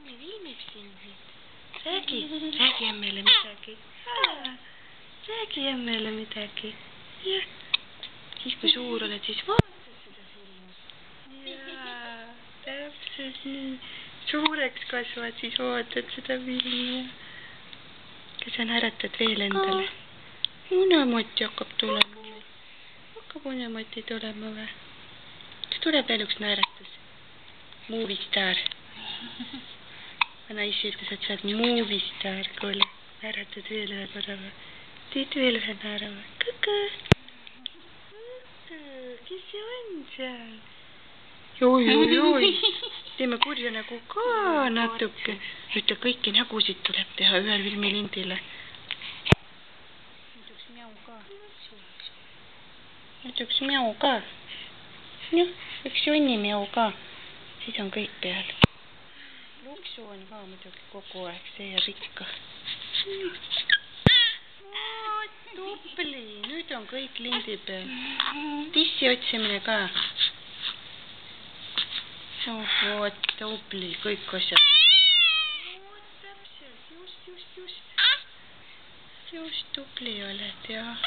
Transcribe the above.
Emmi filmib sind nüüd. Räägi emmele midagi. Räägi emmele midagi. Jah. Siis kui suur oled, siis vaatad seda filmi. Jaa, täpselt nii. Suureks kasvad, siis vaatad seda filmi. Kas sa naeratad veel endale? Unemati hakkab tulema või? Hakkab unemati tulema või? Kas tuleb veel üks naeratus? Movie star. Naisi ütles, et sa oled movie star, kuule. Naeratad veel ühe korra või? Teed veel ühe naera või? Kõkõ! Kes see on seal? Oi. Teeme kurja nägu ka natuke. Ütle, kõiki nägusid tuleb teha ühel filmilindile. Nüüd üks mjau ka. Nüüd üks mjau ka. Noh, üks jonni mjau ka. Siis on kõik peal. Luksu on ka muidugi kogu aeg, see jääb ikka. Tupli, nüüd on kõik lindi peal. Tissi otsimine ka. Voot, tupli, kõik asjad. Täpselt, just. Just tupli oled, jah.